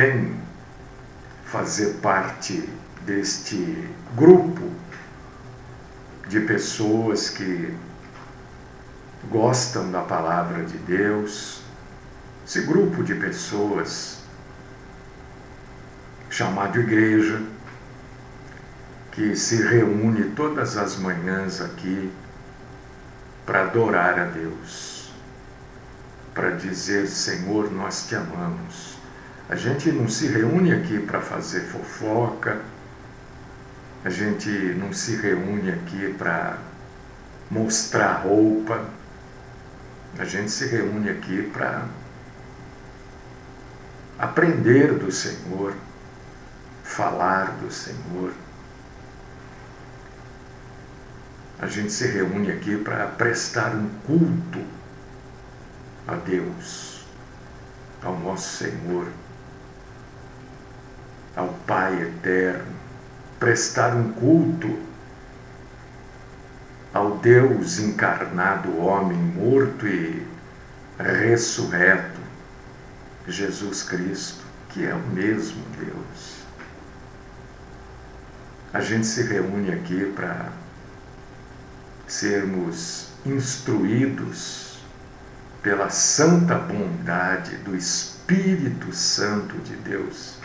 vem fazer parte deste grupo de pessoas que gostam da palavra de Deus, esse grupo de pessoas chamado igreja, que se reúne todas as manhãs aqui para adorar a Deus, para dizer: Senhor, nós te amamos. A gente não se reúne aqui para fazer fofoca, a gente não se reúne aqui para mostrar roupa, a gente se reúne aqui para aprender do Senhor, falar do Senhor. A gente se reúne aqui para prestar um culto a Deus, ao nosso Senhor, ao Pai eterno, prestar um culto ao Deus encarnado, homem morto e ressurreto, Jesus Cristo, que é o mesmo Deus. A gente se reúne aqui para sermos instruídos pela santa bondade do Espírito Santo de Deus,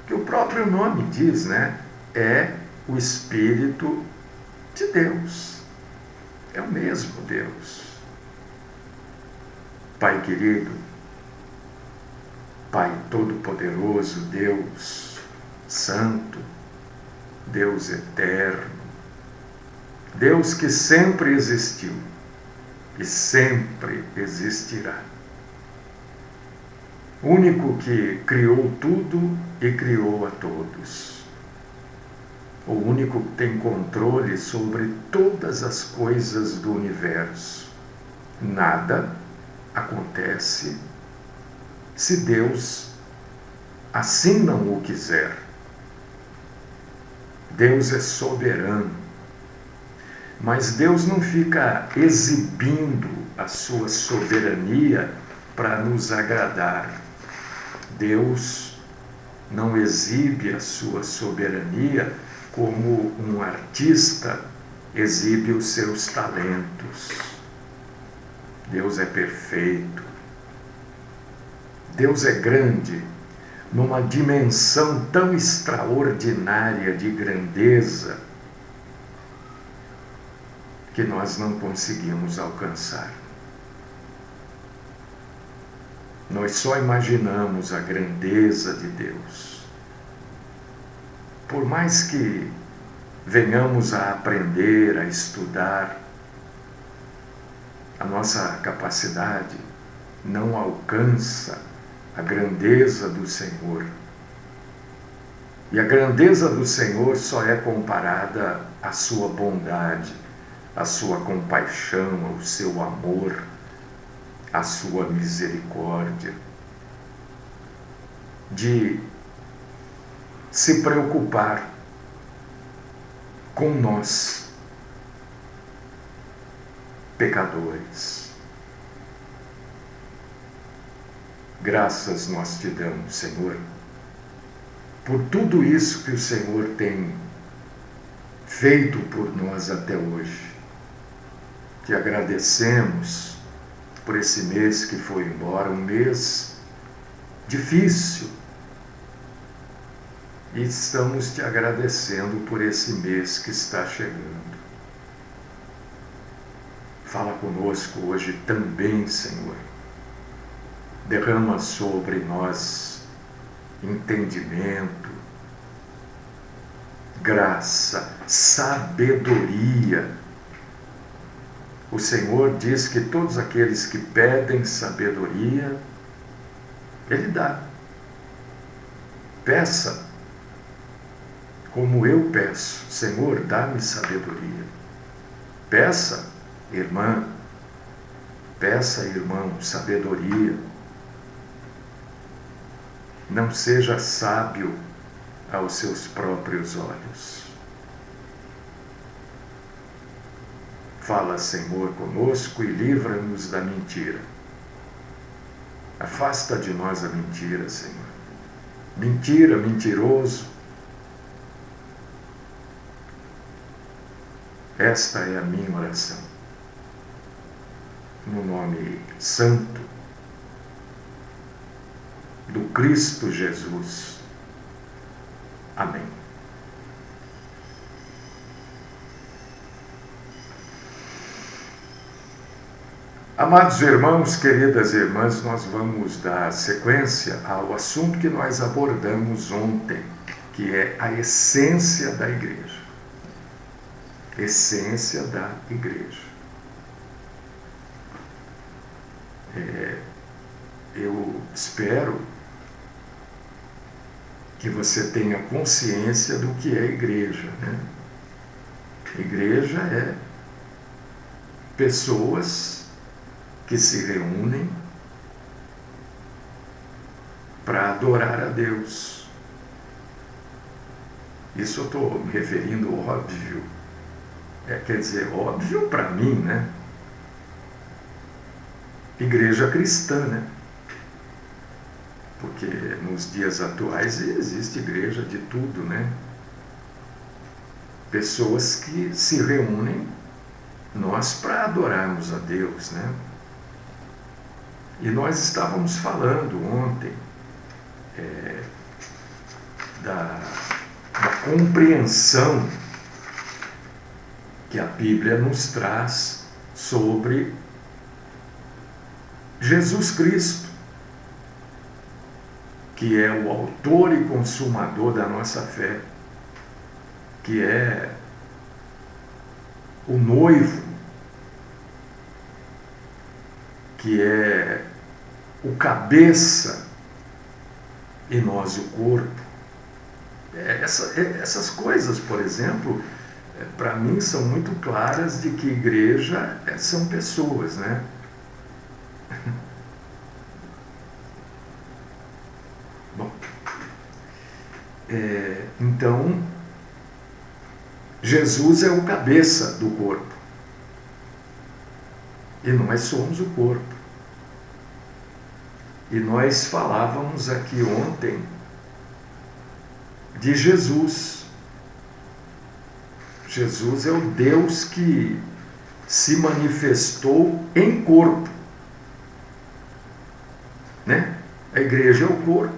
que o próprio nome diz, né? É o Espírito de Deus, é o mesmo Deus. Pai querido, Pai todo-poderoso, Deus santo, Deus eterno, Deus que sempre existiu e sempre existirá. O único que criou tudo e criou a todos. O único que tem controle sobre todas as coisas do universo. Nada acontece se Deus assim não o quiser. Deus é soberano. Mas Deus não fica exibindo a sua soberania para nos agradar. Deus não exibe a sua soberania como um artista exibe os seus talentos. Deus é perfeito. Deus é grande, numa dimensão tão extraordinária de grandeza que nós não conseguimos alcançar. Nós só imaginamos a grandeza de Deus. Por mais que venhamos a aprender, a estudar, a nossa capacidade não alcança a grandeza do Senhor. E a grandeza do Senhor só é comparada à sua bondade, à sua compaixão, ao seu amor, à sua misericórdia, de se preocupar com nós, pecadores. Graças nós te damos, Senhor, por tudo isso que o Senhor tem feito por nós até hoje. Te agradecemos por esse mês que foi embora, um mês difícil. E estamos te agradecendo por esse mês que está chegando. Fala conosco hoje também, Senhor. Derrama sobre nós entendimento, graça, sabedoria. O Senhor diz que todos aqueles que pedem sabedoria, Ele dá. Peça, como eu peço: Senhor, dá-me sabedoria. Peça, irmã, peça, irmão, sabedoria. Não seja sábio aos seus próprios olhos. Fala, Senhor, conosco e livra-nos da mentira. Afasta de nós a mentira, Senhor. mentira, mentiroso. Esta é a minha oração. No nome santo do Cristo Jesus. Amém. Amados irmãos, queridas irmãs, nós vamos dar sequência ao assunto que nós abordamos ontem, que é a essência da igreja. Essência da igreja. Eu espero que você tenha consciência do que é igreja, né? Igreja é pessoas que se reúnem para adorar a Deus. Isso eu estou me referindo óbvio. Quer dizer, óbvio para mim, né? Igreja cristã, né? Porque nos dias atuais existe igreja de tudo, né? Pessoas que se reúnem, nós para adorarmos a Deus, né? E nós estávamos falando ontem da compreensão que a Bíblia nos traz sobre Jesus Cristo, que é o autor e consumador da nossa fé, que é o noivo, que é o cabeça e nós o corpo. Essas coisas, por exemplo, para mim são muito claras de que igreja são pessoas, né? Bom, então, Jesus é o cabeça do corpo. E nós somos o corpo. E nós falávamos aqui ontem de Jesus. Jesus é o Deus que se manifestou em corpo, né? A igreja é o corpo.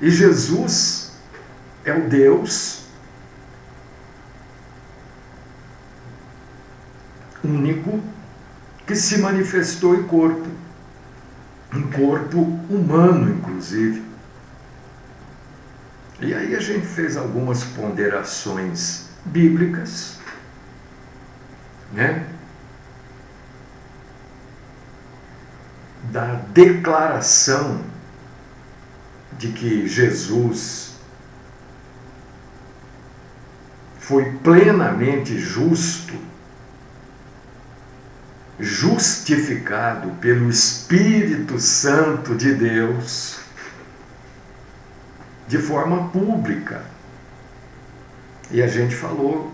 E Jesus é o Deus único que se manifestou em corpo humano, inclusive. E aí a gente fez algumas ponderações bíblicas, né? Da declaração de que Jesus foi plenamente justificado pelo Espírito Santo de Deus de forma pública. E a gente falou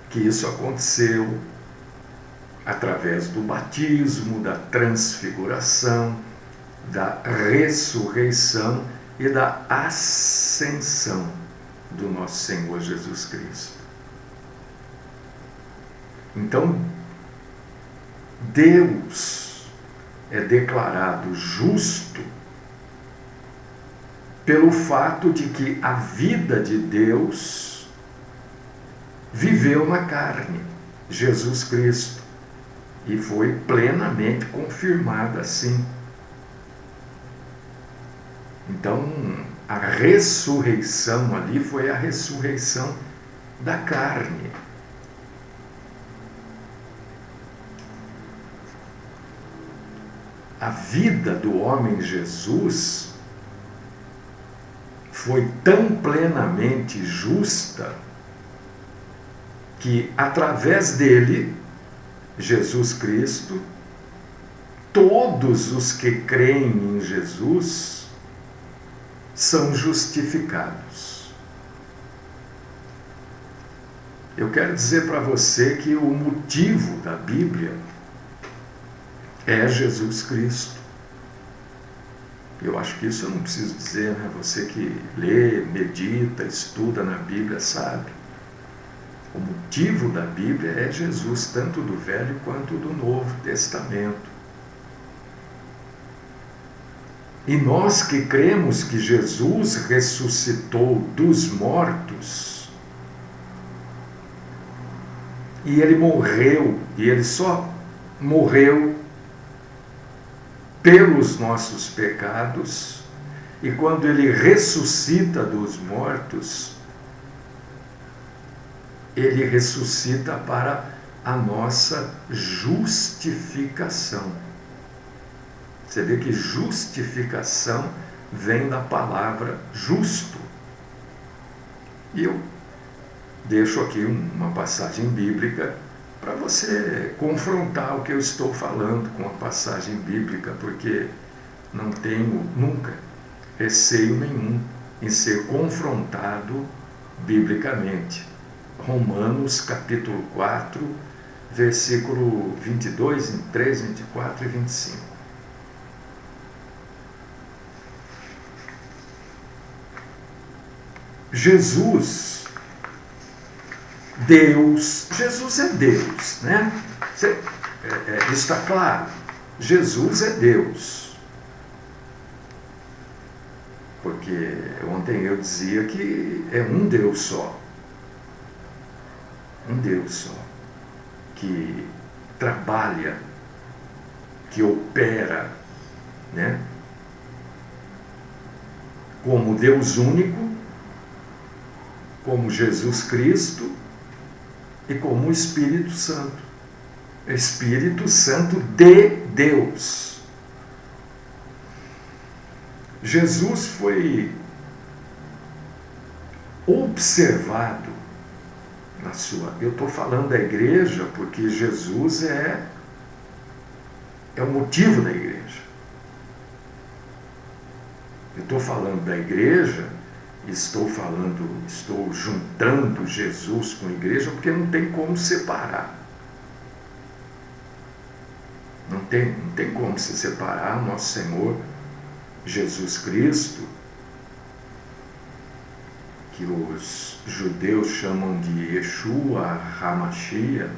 que isso aconteceu através do batismo, da transfiguração, da ressurreição e da ascensão do nosso Senhor Jesus Cristo. Então, Deus é declarado justo pelo fato de que a vida de Deus viveu na carne, Jesus Cristo, e foi plenamente confirmada assim. Então, a ressurreição ali foi a ressurreição da carne. A vida do homem Jesus foi tão plenamente justa que, através dele, Jesus Cristo, todos os que creem em Jesus são justificados. Eu quero dizer para você que o motivo da Bíblia é Jesus Cristo. Eu acho que isso eu não preciso dizer, né? Você que lê, medita, estuda na Bíblia sabe. O motivo da Bíblia é Jesus, tanto do Velho quanto do Novo Testamento. E nós que cremos que Jesus ressuscitou dos mortos, e ele morreu, e ele só morreu pelos nossos pecados, e quando ele ressuscita dos mortos, ele ressuscita para a nossa justificação. Você vê que justificação vem da palavra justo. E eu deixo aqui uma passagem bíblica para você confrontar o que eu estou falando com a passagem bíblica, porque não tenho nunca receio nenhum em ser confrontado biblicamente. Romanos capítulo 4, versículo 22, 23, 24 e 25. Jesus é Deus, né? Está claro, Jesus é Deus. Porque ontem eu dizia que é um Deus só. Um Deus só. Que trabalha, que opera, né? Como Deus único, como Jesus Cristo e como o Espírito Santo. Espírito Santo de Deus. Jesus foi observado na sua... Eu estou falando da igreja porque Jesus é o motivo da igreja. Eu estou falando da igreja, estou juntando Jesus com a igreja porque não tem como separar. Não tem como se separar o nosso Senhor Jesus Cristo, que os judeus chamam de Yeshua HaMashiach,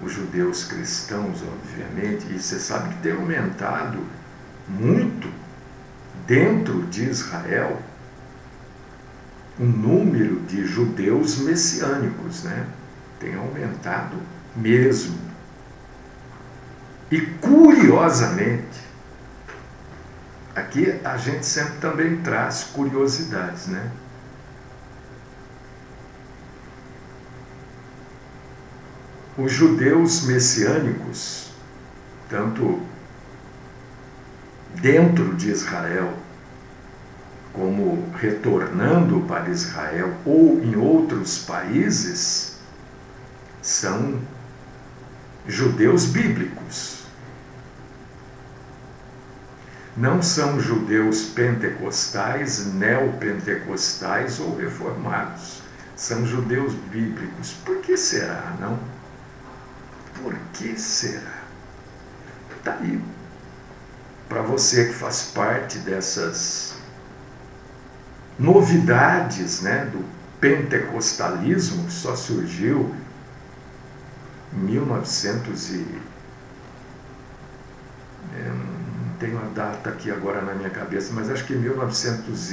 os judeus cristãos, obviamente, e você sabe que tem aumentado muito dentro de Israel o número de judeus messiânicos, né? Tem aumentado mesmo. E curiosamente, aqui a gente sempre também traz curiosidades, né? Os judeus messiânicos, tanto dentro de Israel, como retornando para Israel ou em outros países, são judeus bíblicos. Não são judeus pentecostais, neopentecostais ou reformados. São judeus bíblicos. Por que será, não? Por que será? Está aí. Para você que faz parte dessas novidades, né, do pentecostalismo, que só surgiu em 1900 não tenho a data aqui agora na minha cabeça, mas acho que 1900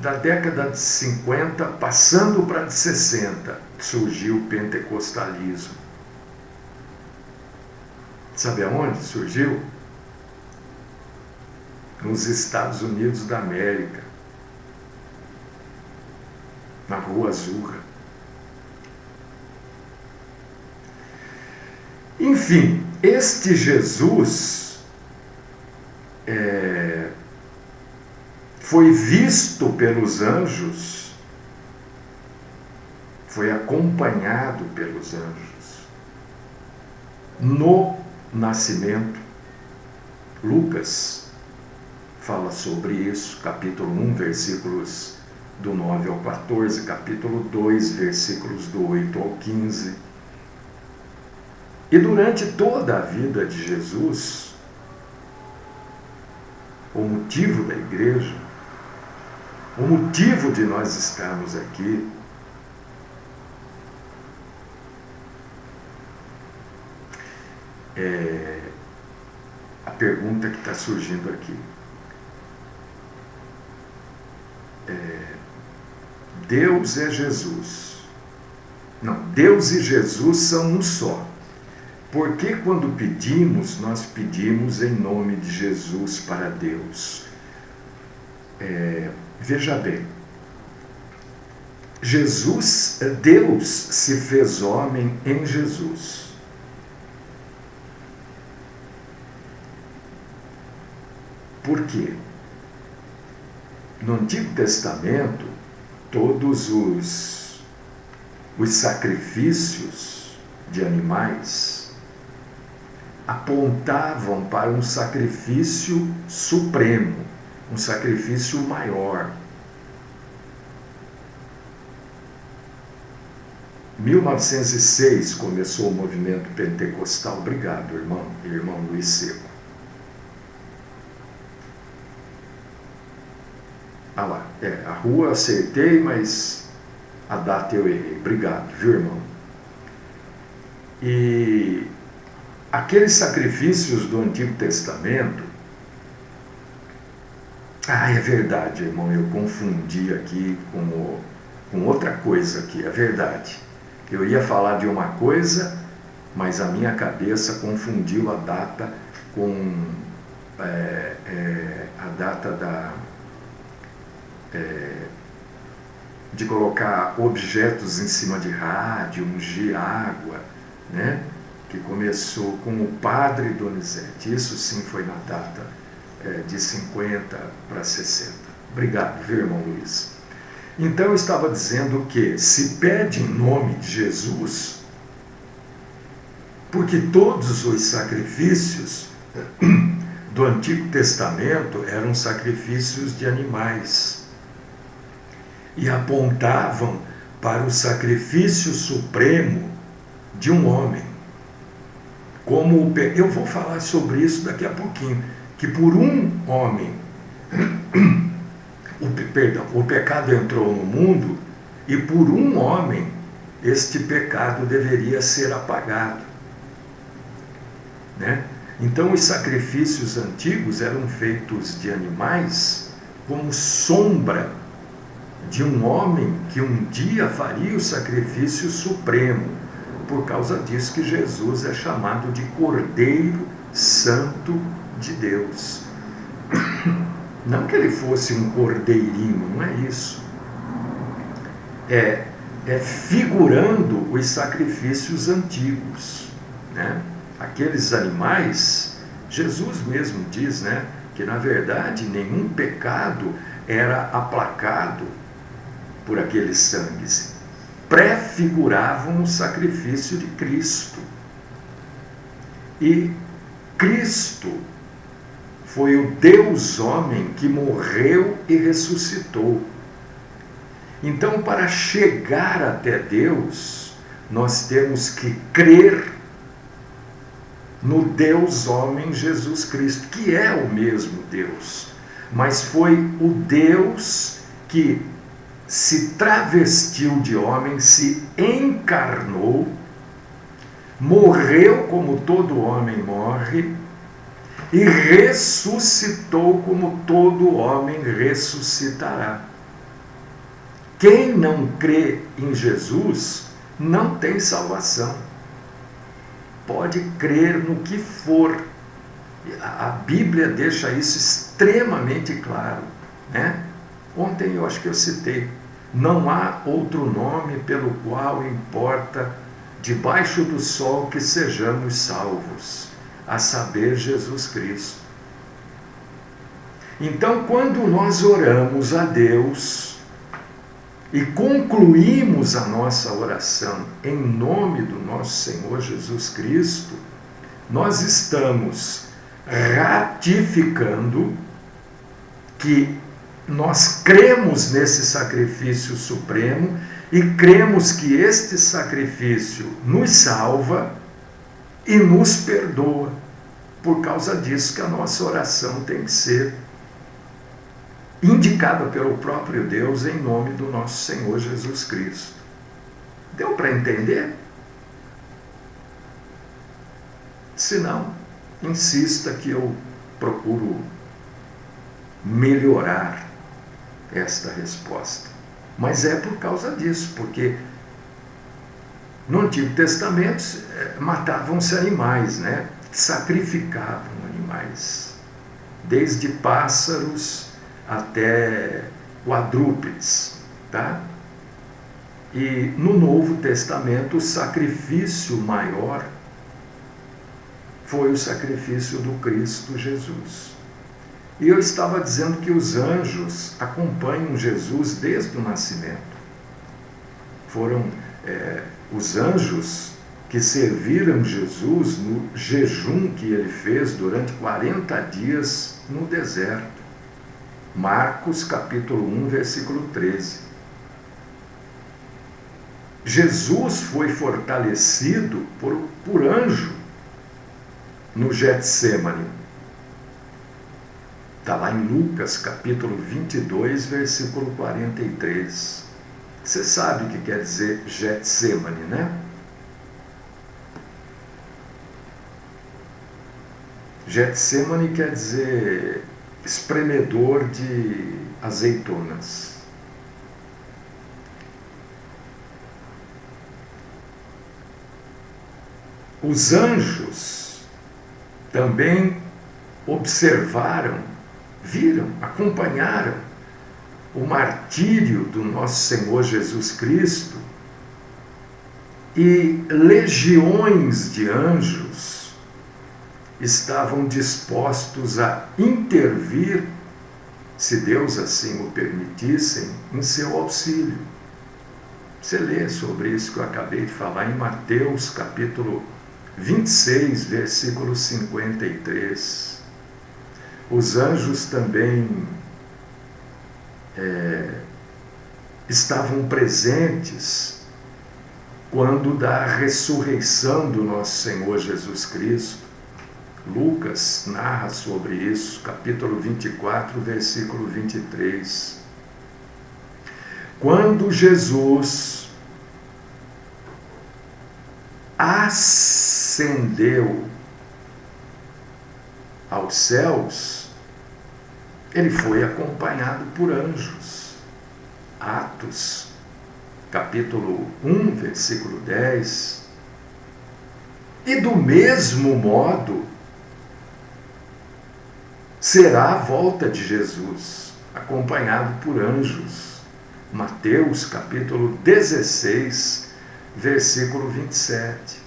da década de 50, passando para de 60, surgiu o pentecostalismo. Sabe aonde surgiu? Nos Estados Unidos da América, na Rua Azusa. Enfim, este Jesus foi visto pelos anjos, foi acompanhado pelos anjos no nascimento. Lucas fala sobre isso, capítulo 1, versículos do 9 ao 14, capítulo 2, versículos do 8 ao 15. E durante toda a vida de Jesus, o motivo da igreja, o motivo de nós estarmos aqui, é a pergunta que está surgindo aqui. Deus é Jesus. Não, Deus e Jesus são um só. Porque quando pedimos, nós pedimos em nome de Jesus para Deus. Veja bem, Deus se fez homem em Jesus. Por quê? No Antigo Testamento, todos os sacrifícios de animais apontavam para um sacrifício supremo, um sacrifício maior. Em 1906 começou o movimento pentecostal. Obrigado, irmão Luiz Seco. Ah lá, a rua eu acertei, mas a data eu errei. Obrigado, viu, irmão? E aqueles sacrifícios do Antigo Testamento... é verdade, irmão, eu confundi aqui com outra coisa aqui, é verdade. Eu ia falar de uma coisa, mas a minha cabeça confundiu a data com a data de colocar objetos em cima de rádio, ungir água, né? Que começou com o padre Donizete. Isso sim foi na data de 50 para 60. Obrigado, viu, irmão Luiz? Então eu estava dizendo que se pede em nome de Jesus, porque todos os sacrifícios do Antigo Testamento eram sacrifícios de animais e apontavam para o sacrifício supremo de um homem. Eu vou falar sobre isso daqui a pouquinho, que por um homem, o pecado entrou no mundo e por um homem este pecado deveria ser apagado, né? Então os sacrifícios antigos eram feitos de animais como sombra de um homem que um dia faria o sacrifício supremo. Por causa disso que Jesus é chamado de Cordeiro Santo de Deus. Não que ele fosse um cordeirinho, não é isso. É figurando os sacrifícios antigos, né? Aqueles animais, Jesus mesmo diz, né, que na verdade nenhum pecado era aplacado por aqueles sangues. Prefiguravam o sacrifício de Cristo. E Cristo foi o Deus homem que morreu e ressuscitou. Então, para chegar até Deus, nós temos que crer no Deus homem Jesus Cristo, que é o mesmo Deus, mas foi o Deus que se travestiu de homem, se encarnou, morreu como todo homem morre e ressuscitou como todo homem ressuscitará. Quem não crê em Jesus não tem salvação. Pode crer no que for. A Bíblia deixa isso extremamente claro, né? Ontem eu acho que eu citei: não há outro nome pelo qual importa debaixo do sol que sejamos salvos, a saber, Jesus Cristo. Então, quando nós oramos a Deus e concluímos a nossa oração em nome do nosso Senhor Jesus Cristo, nós estamos ratificando que nós cremos nesse sacrifício supremo e cremos que este sacrifício nos salva e nos perdoa. Por causa disso que a nossa oração tem que ser indicada pelo próprio Deus em nome do nosso Senhor Jesus Cristo. Deu para entender? Se não, insista que eu procuro melhorar esta resposta. Mas é por causa disso, porque no Antigo Testamento matavam-se animais, né? Sacrificavam animais, desde pássaros até quadrúpedes, tá? E no Novo Testamento o sacrifício maior foi o sacrifício do Cristo Jesus. E eu estava dizendo que os anjos acompanham Jesus desde o nascimento. Foram os anjos que serviram Jesus no jejum que ele fez durante 40 dias no deserto. Marcos capítulo 1, versículo 13. Jesus foi fortalecido por anjo no Getsêmani. Está lá em Lucas capítulo 22, versículo 43. Você sabe o que quer dizer Getsêmani, né? Getsêmani quer dizer espremedor de azeitonas. Os anjos também observaram, viram, acompanharam o martírio do nosso Senhor Jesus Cristo, e legiões de anjos estavam dispostos a intervir, se Deus assim o permitisse, em seu auxílio. Você lê sobre isso que eu acabei de falar em Mateus capítulo 26, versículo 53. Os anjos também estavam presentes quando da ressurreição do nosso Senhor Jesus Cristo. Lucas narra sobre isso, capítulo 24, versículo 23. Quando Jesus ascendeu aos céus, ele foi acompanhado por anjos. Atos, capítulo 1, versículo 10. E do mesmo modo será a volta de Jesus, acompanhado por anjos. Mateus, capítulo 16, versículo 27.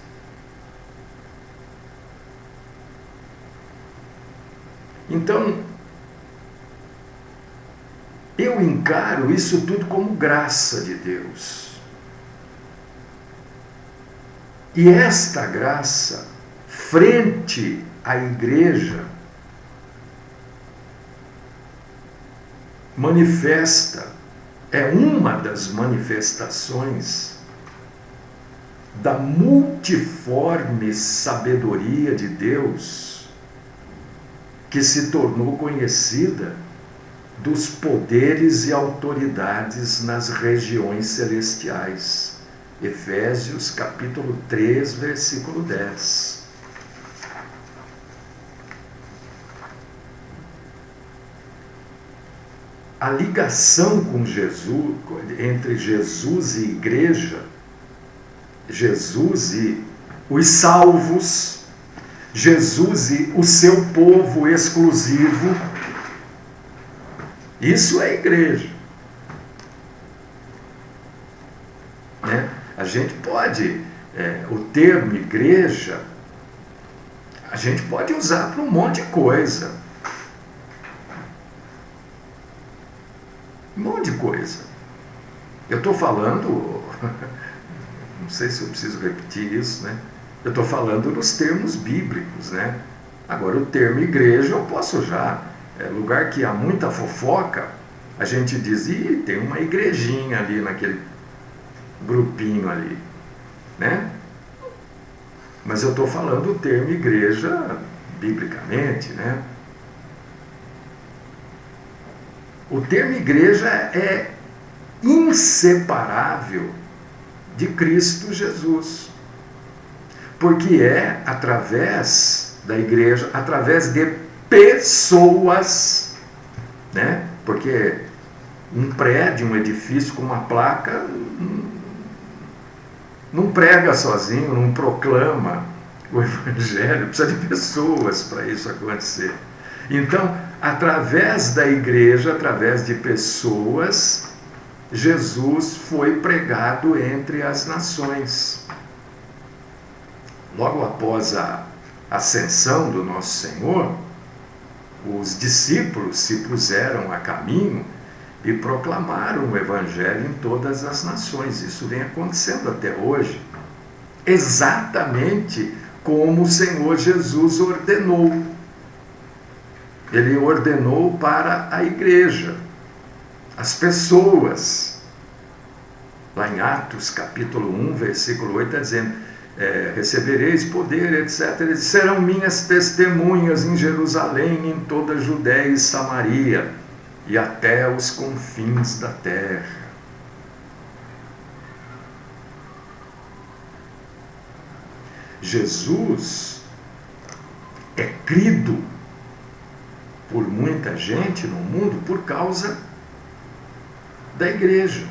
Então, eu encaro isso tudo como graça de Deus. E esta graça, frente à igreja, é uma das manifestações da multiforme sabedoria de Deus, que se tornou conhecida dos poderes e autoridades nas regiões celestiais. Efésios capítulo 3, versículo 10. A ligação com Jesus, entre Jesus e igreja, Jesus e os salvos, Jesus e o seu povo exclusivo, isso é igreja. Né? A gente pode, o termo igreja, a gente pode usar para um monte de coisa. Um monte de coisa. Eu estou falando, não sei se eu preciso repetir isso, né? Eu estou falando nos termos bíblicos, né? Agora, o termo igreja eu posso já. Lugar que há muita fofoca, a gente diz, tem uma igrejinha ali naquele grupinho ali, né? Mas eu estou falando o termo igreja biblicamente, né? O termo igreja é inseparável de Cristo Jesus, porque é através da igreja, através de pessoas, né? Porque um prédio, um edifício com uma placa não prega sozinho, não proclama o evangelho, precisa de pessoas para isso acontecer. Então, através da igreja, através de pessoas, Jesus foi pregado entre as nações. Logo após a ascensão do nosso Senhor, os discípulos se puseram a caminho e proclamaram o evangelho em todas as nações. Isso vem acontecendo até hoje, exatamente como o Senhor Jesus ordenou. Ele ordenou para a igreja, as pessoas. Lá em Atos capítulo 1, versículo 8, está dizendo: recebereis poder, etc. Serão minhas testemunhas em Jerusalém, em toda a Judéia e Samaria, e até os confins da terra. Jesus é crido por muita gente no mundo por causa da igreja,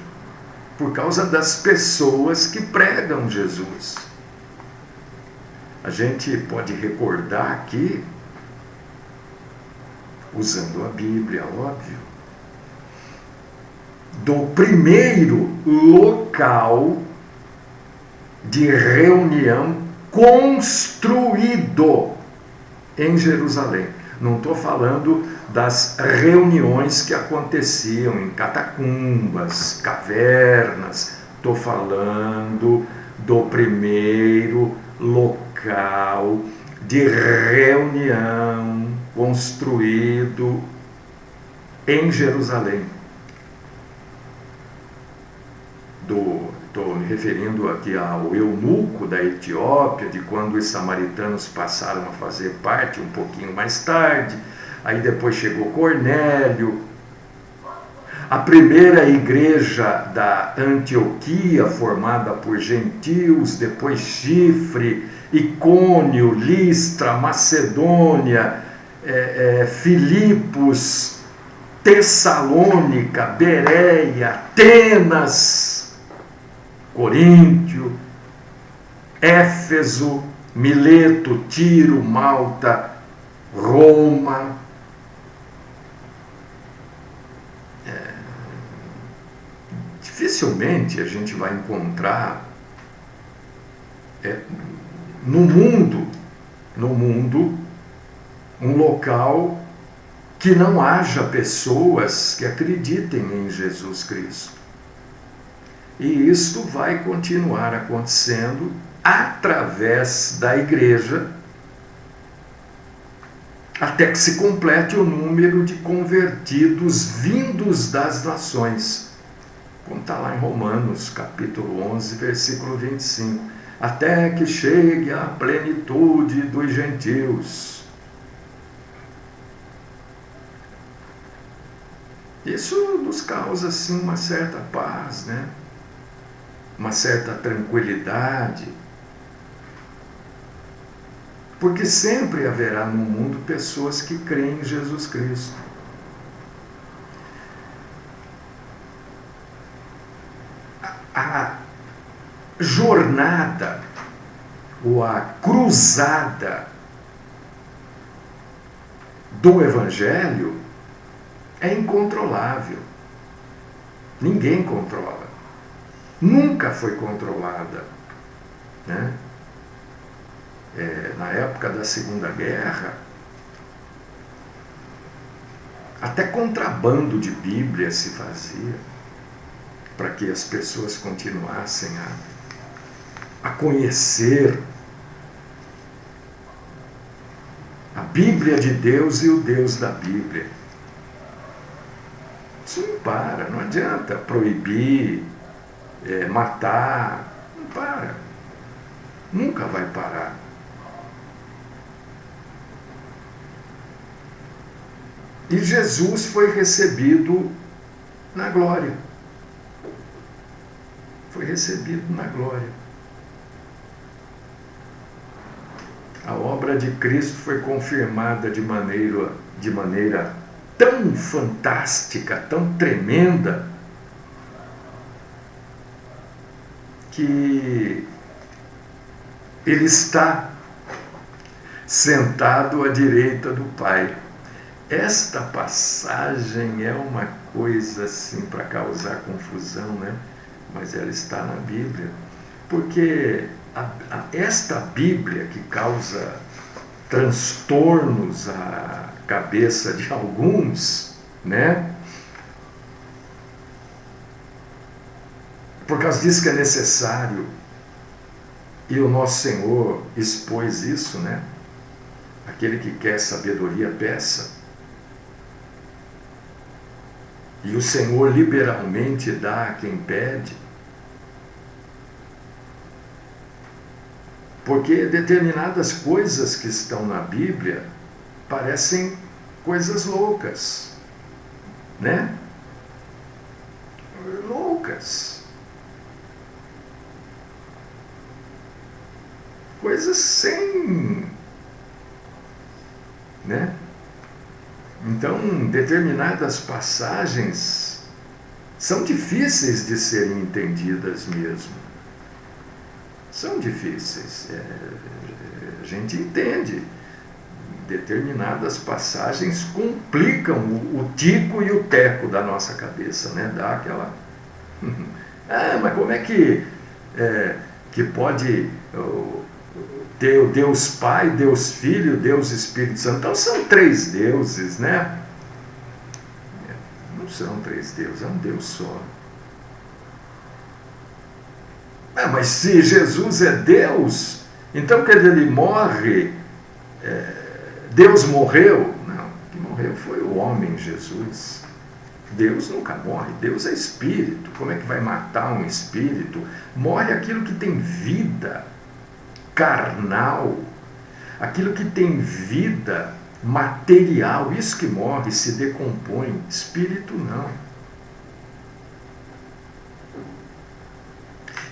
por causa das pessoas que pregam Jesus. A gente pode recordar aqui, usando a Bíblia, óbvio, do primeiro local de reunião construído em Jerusalém. Não estou falando das reuniões que aconteciam em catacumbas, cavernas. Estou falando do primeiro local de reunião construído em Jerusalém. Estou me referindo aqui ao eunuco da Etiópia, de quando os samaritanos passaram a fazer parte um pouquinho mais tarde. Aí depois chegou Cornélio. A primeira igreja da Antioquia, formada por gentios, depois Chifre, Icônio, Listra, Macedônia, Filipos, Tessalônica, Bereia, Atenas, Coríntio, Éfeso, Mileto, Tiro, Malta, Roma. Dificilmente a gente vai encontrar no mundo um local que não haja pessoas que acreditem em Jesus Cristo. E isto vai continuar acontecendo através da igreja, até que se complete o número de convertidos vindos das nações. Como está lá em Romanos, capítulo 11, versículo 25. Até que chegue a plenitude dos gentios. Isso nos causa, assim, uma certa paz, né? Uma certa tranquilidade. Porque sempre haverá no mundo pessoas que creem em Jesus Cristo. A jornada ou a cruzada do Evangelho é incontrolável. Ninguém controla. Nunca foi controlada, né? Na época da Segunda Guerra, até contrabando de Bíblia se fazia, para que as pessoas continuassem a conhecer a Bíblia de Deus e o Deus da Bíblia. Isso não para, não adianta proibir, matar, não para. Nunca vai parar. E Jesus foi recebido na glória. Foi recebido na glória. A obra de Cristo foi confirmada de maneira tão fantástica, tão tremenda, que ele está sentado à direita do Pai. Esta passagem é uma coisa assim para causar confusão, né? Mas ela está na Bíblia. Porque esta Bíblia que causa transtornos à cabeça de alguns, né? Por causa disso que é necessário, e o nosso Senhor expôs isso, né? Aquele que quer sabedoria, peça. E o Senhor liberalmente dá a quem pede. Porque determinadas coisas que estão na Bíblia parecem coisas loucas, né? Loucas. Coisas sem, né? Então, determinadas passagens são difíceis de serem entendidas mesmo. São difíceis. A gente entende. Determinadas passagens complicam o tico e o teco da nossa cabeça, né? Dá aquela... mas como é que pode ter o Deus Pai, Deus Filho, Deus Espírito Santo? Então são três deuses, né? Não são três deuses, é um Deus só. Mas se Jesus é Deus, então quer dizer, ele morre, Deus morreu? Não, o que morreu foi o homem Jesus. Deus nunca morre, Deus é espírito. Como é que vai matar um espírito? Morre aquilo que tem vida carnal, aquilo que tem vida material, isso que morre, se decompõe. Espírito não.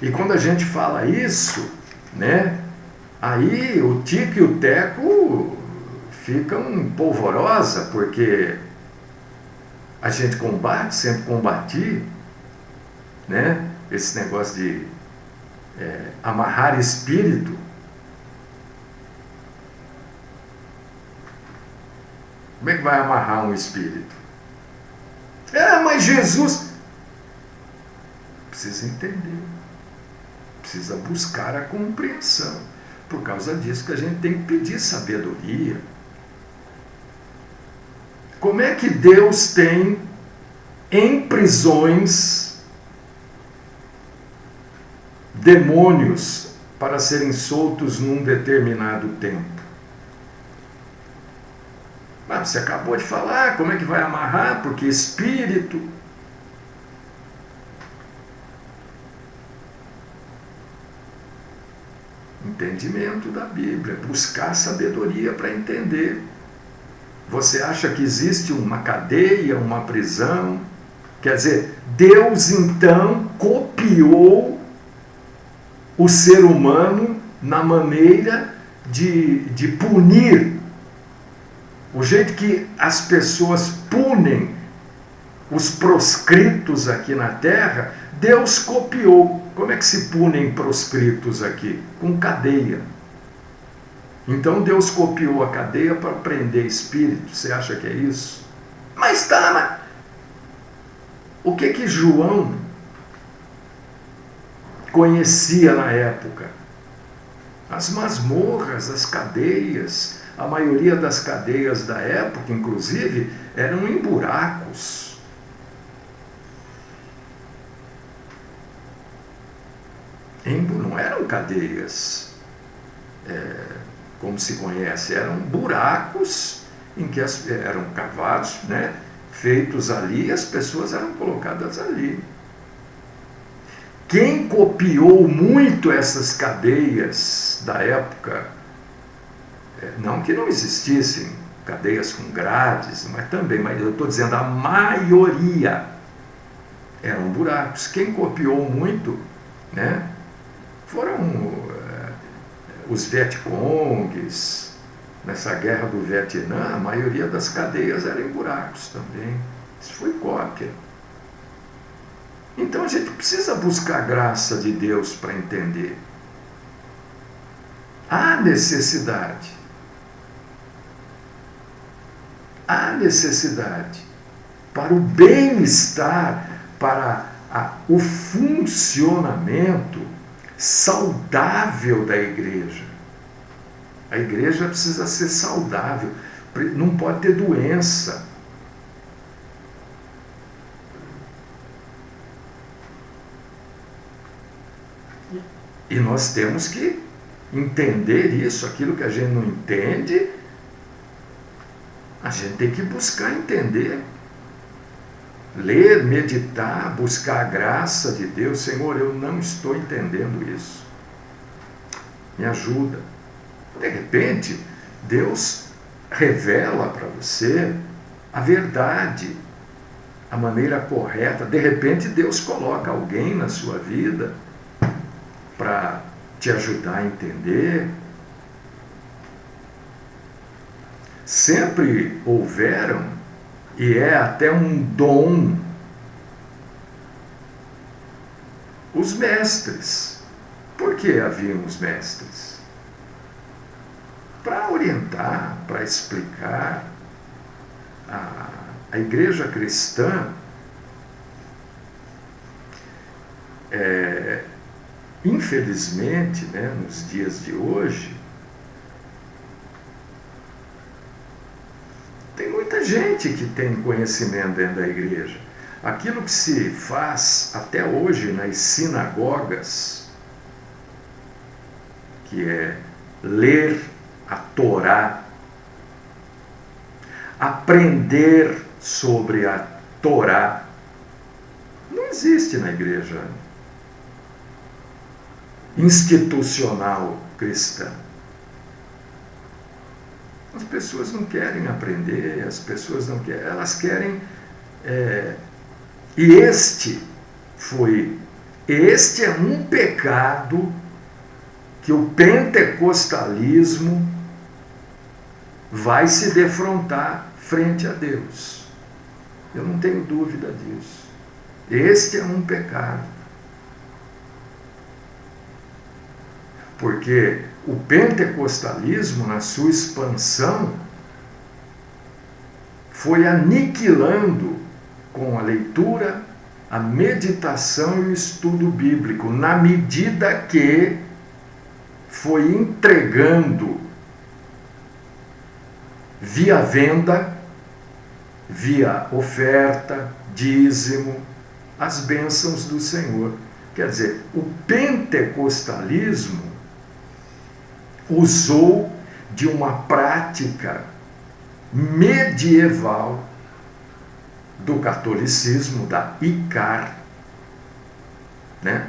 E quando a gente fala isso, né, aí o tico e o teco ficam polvorosa, porque a gente combate, sempre combati, né, esse negócio de amarrar espírito. Como é que vai amarrar um espírito? Mas Jesus... Precisa entender. Precisa buscar a compreensão. Por causa disso que a gente tem que pedir sabedoria. Como é que Deus tem em prisões demônios para serem soltos num determinado tempo? Mas você acabou de falar, como é que vai amarrar? Porque espírito... Entendimento da Bíblia, buscar sabedoria para entender. Você acha que existe uma cadeia, uma prisão? Quer dizer, Deus então copiou o ser humano na maneira de punir. O jeito que as pessoas punem os proscritos aqui na terra, Deus copiou. Como é que se punem proscritos aqui? Com cadeia. Então Deus copiou a cadeia para prender espírito. Você acha que é isso? Mas o que João conhecia na época? As masmorras, as cadeias. A maioria das cadeias da época, inclusive, eram em buracos. Não eram cadeias, como se conhece, eram buracos em que eram cavados, né, feitos ali, e as pessoas eram colocadas ali. Quem copiou muito essas cadeias da época, não que não existissem, cadeias com grades, mas eu estou dizendo, a maioria eram buracos. Quem copiou muito, né, foram os Vietcongues. Nessa guerra do Vietnã, a maioria das cadeias eram em buracos também. Isso foi cópia. Então a gente precisa buscar a graça de Deus para entender. Há necessidade. Há necessidade para o bem-estar, para o funcionamento saudável da igreja. A igreja precisa ser saudável, não pode ter doença. E nós temos que entender isso, aquilo que a gente não entende, a gente tem que buscar entender. Ler, meditar, buscar a graça de Deus. Senhor, eu não estou entendendo isso. Me ajuda. De repente, Deus revela para você a verdade, a maneira correta. De repente, Deus coloca alguém na sua vida para te ajudar a entender. Sempre houveram, e é até um dom, os mestres. Por que haviam os mestres? Para orientar, para explicar. A igreja cristã infelizmente, né, nos dias de hoje, tem muita gente que tem conhecimento dentro da igreja. Aquilo que se faz até hoje nas sinagogas, que é ler a Torá, aprender sobre a Torá, não existe na igreja institucional cristã. As pessoas não querem aprender, as pessoas não querem, elas querem. E este é um pecado que o pentecostalismo vai se defrontar frente a Deus. Eu não tenho dúvida disso. Este é um pecado. Porque o pentecostalismo, na sua expansão, foi aniquilando com a leitura, a meditação e o estudo bíblico, na medida que foi entregando via venda, via oferta, dízimo, as bênçãos do Senhor. Quer dizer, o pentecostalismo usou de uma prática medieval do catolicismo, da ICAR, né?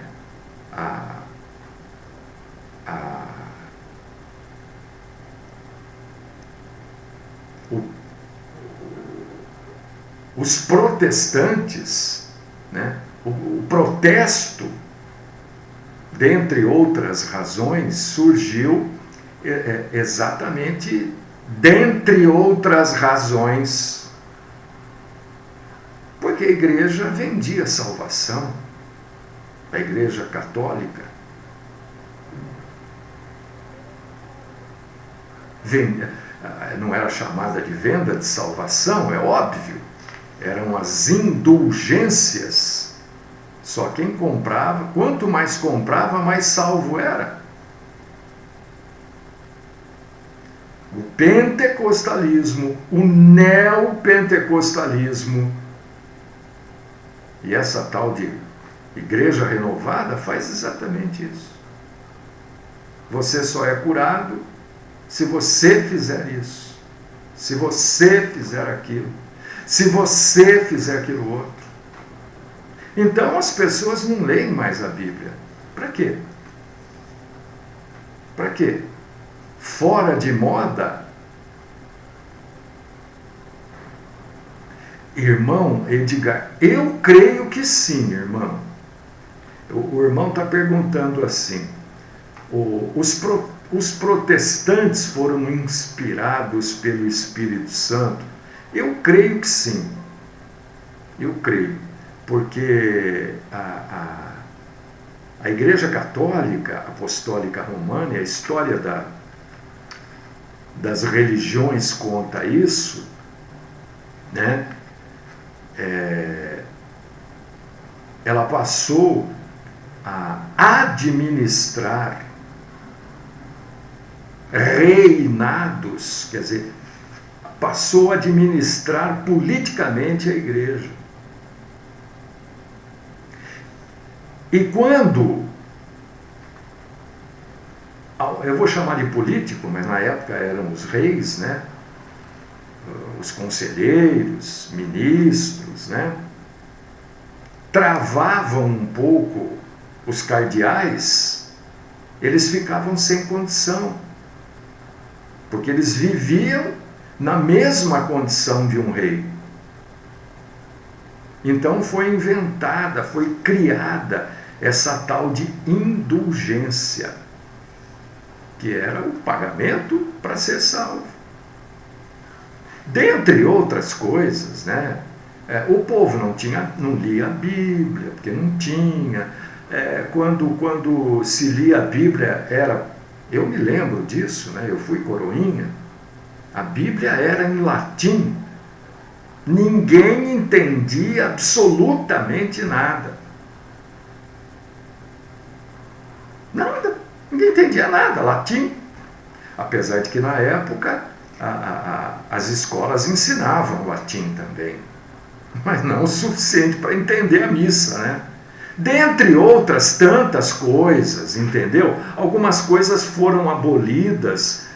Os protestantes, né? O protesto, dentre outras razões, surgiu exatamente dentre outras razões, porque a igreja vendia salvação, a igreja católica não era chamada de venda de salvação, é óbvio, eram as indulgências. Só quem comprava, quanto mais comprava, mais salvo era. O pentecostalismo, o neopentecostalismo e essa tal de igreja renovada faz exatamente isso. Você só é curado se você fizer isso, se você fizer aquilo, se você fizer aquilo outro. Então as pessoas não leem mais a Bíblia. Para quê? Para quê? Fora de moda, Irmão Edgar, eu creio que sim, irmão. O irmão está perguntando assim, os protestantes foram inspirados pelo Espírito Santo? Eu creio que sim. Eu creio. Porque a Igreja Católica Apostólica Romana, e a história das religiões conta isso, né? Ela passou a administrar reinados, quer dizer, passou a administrar politicamente a igreja. E quando, eu vou chamar de político, mas na época eram os reis, né? Os conselheiros, ministros, né? Travavam um pouco os cardeais, eles ficavam sem condição, porque eles viviam na mesma condição de um rei. Então foi inventada, foi criada essa tal de indulgência, que era o pagamento para ser salvo. Dentre outras coisas, né? O povo não lia a Bíblia, porque não tinha. Quando se lia a Bíblia, eu me lembro disso, né? Eu fui coroinha, a Bíblia era em latim, ninguém entendia absolutamente nada. Nada, ninguém entendia nada, latim. Apesar de que na época as escolas ensinavam latim também, mas não o suficiente para entender a missa, né? Dentre outras tantas coisas, entendeu? Algumas coisas foram abolidas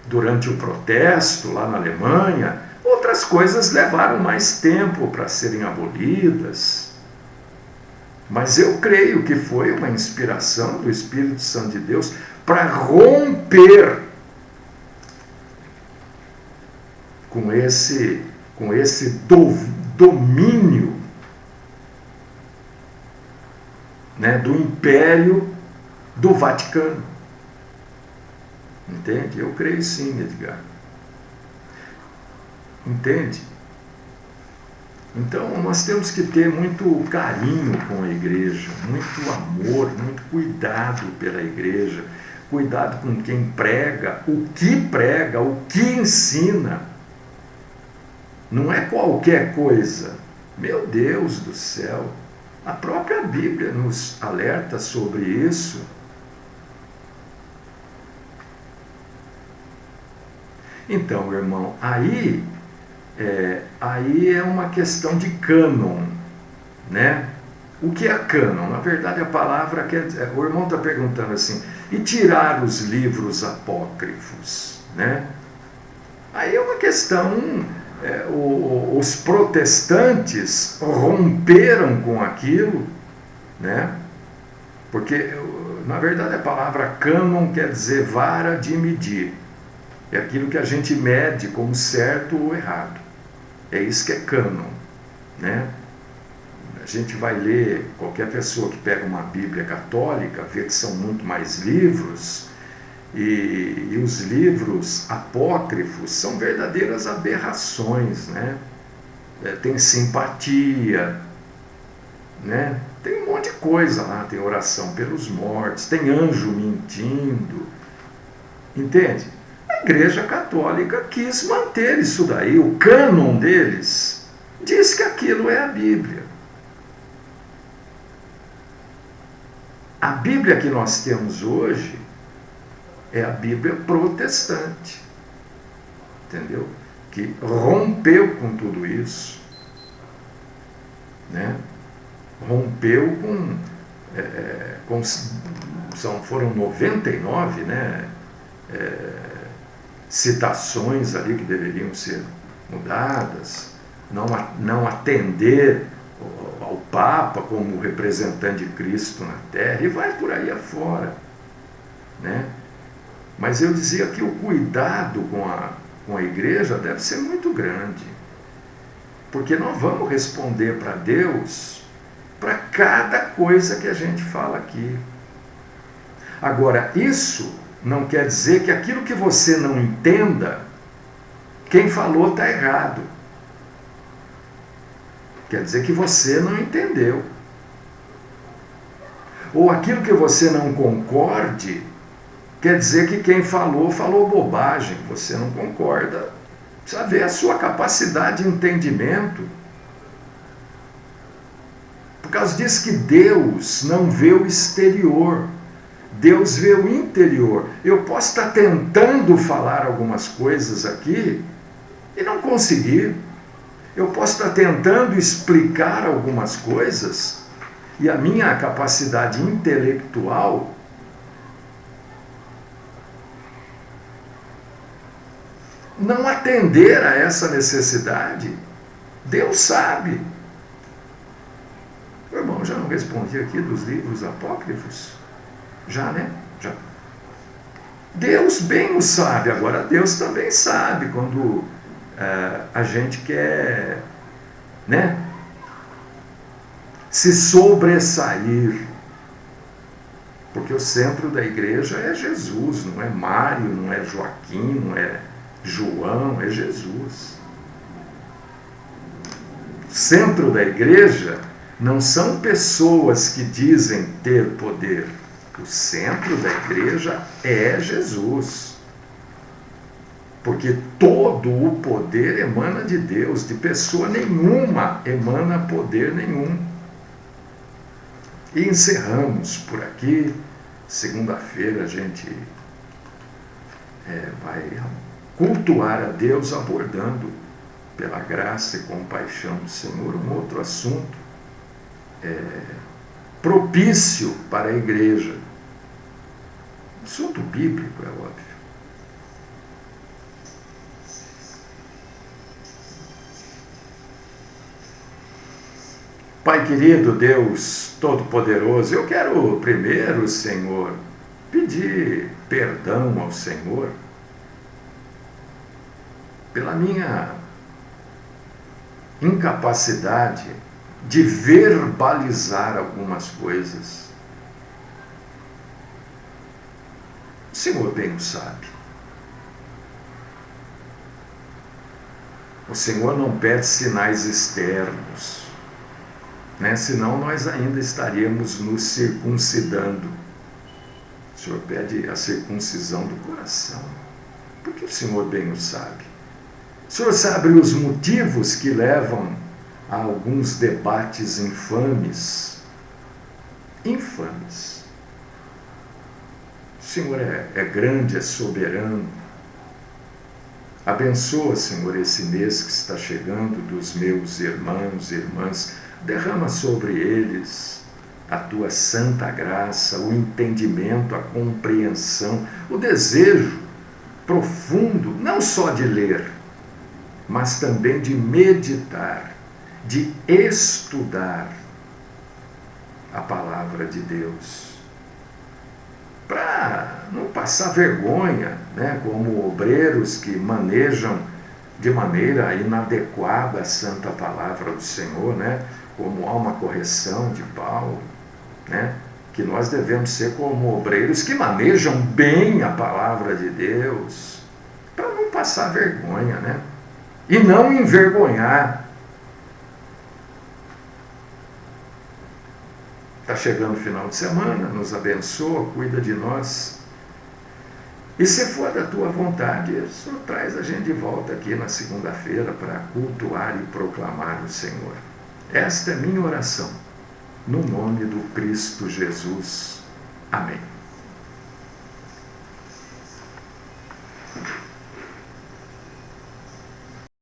durante o protesto lá na Alemanha, outras coisas levaram mais tempo para serem abolidas. Mas eu creio que foi uma inspiração do Espírito Santo de Deus para romper com esse domínio, né, do Império do Vaticano. Entende? Eu creio sim, Edgar. Entende? Então nós temos que ter muito carinho com a igreja, muito amor, muito cuidado pela igreja, cuidado com quem prega, o que ensina. Não é qualquer coisa. Meu Deus do céu! A própria Bíblia nos alerta sobre isso. Então, irmão, aí é uma questão de cânon, né? O que é cânon? Na verdade, a palavra quer dizer, o irmão está perguntando assim, e tirar os livros apócrifos, né? Aí é uma questão, os protestantes romperam com aquilo, né? Porque, na verdade, a palavra cânon quer dizer vara de medir. É aquilo que a gente mede como certo ou errado. É isso que é cânon, né? A gente vai ler, qualquer pessoa que pega uma Bíblia católica, vê que são muito mais livros, e os livros apócrifos são verdadeiras aberrações, né? Tem simpatia, né? Tem um monte de coisa lá, tem oração pelos mortos, tem anjo mentindo, entende? A Igreja Católica quis manter isso daí, o cânon deles diz que aquilo é a Bíblia. A Bíblia que nós temos hoje é a Bíblia protestante, entendeu? Que rompeu com tudo isso, né? Rompeu foram 99, né? Citações ali que deveriam ser mudadas, não atender ao Papa como representante de Cristo na Terra, e vai por aí afora, né? Mas eu dizia que o cuidado com a igreja deve ser muito grande. Porque nós vamos responder para Deus para cada coisa que a gente fala aqui. Agora, isso não quer dizer que aquilo que você não entenda, quem falou está errado. Quer dizer que você não entendeu. Ou aquilo que você não concorde, quer dizer que quem falou, falou bobagem. Você não concorda. Precisa ver a sua capacidade de entendimento. Por causa disso que Deus não vê o exterior. Deus vê o interior. Eu posso estar tentando falar algumas coisas aqui e não conseguir. Eu posso estar tentando explicar algumas coisas e a minha capacidade intelectual não atender a essa necessidade. Deus sabe. Meu irmão, já não respondi aqui dos livros apócrifos? Já, né? Já. Deus bem o sabe. Agora, Deus também sabe quando a gente quer, né, se sobressair. Porque o centro da igreja é Jesus, não é Mário, não é Joaquim, não é João, é Jesus. O centro da igreja não são pessoas que dizem ter poder. O centro da igreja é Jesus. Porque todo o poder emana de Deus, de pessoa nenhuma emana poder nenhum. E encerramos por aqui. Segunda-feira a gente vai cultuar a Deus abordando, pela graça e compaixão do Senhor, um outro assunto propício para a igreja. Assunto bíblico, é óbvio. Pai querido, Deus Todo-Poderoso, eu quero primeiro, Senhor, pedir perdão ao Senhor pela minha incapacidade de verbalizar algumas coisas. O Senhor bem o sabe. O Senhor não pede sinais externos, né? Senão nós ainda estaríamos nos circuncidando. O Senhor pede a circuncisão do coração, porque o Senhor bem o sabe. O Senhor sabe os motivos que levam a alguns debates infames. Infames. O Senhor é grande, é soberano. Abençoa, Senhor, esse mês que está chegando dos meus irmãos e irmãs. Derrama sobre eles a tua santa graça, o entendimento, a compreensão, o desejo profundo, não só de ler, mas também de meditar, de estudar a palavra de Deus, para não passar vergonha, né, como obreiros que manejam de maneira inadequada a santa palavra do Senhor, né, como há uma correção de Paulo, né, que nós devemos ser como obreiros que manejam bem a palavra de Deus, para não passar vergonha, né, e não envergonhar. Está chegando o final de semana, nos abençoa, cuida de nós. E se for da tua vontade, o Senhor traz a gente de volta aqui na segunda-feira para cultuar e proclamar o Senhor. Esta é minha oração, no nome do Cristo Jesus. Amém.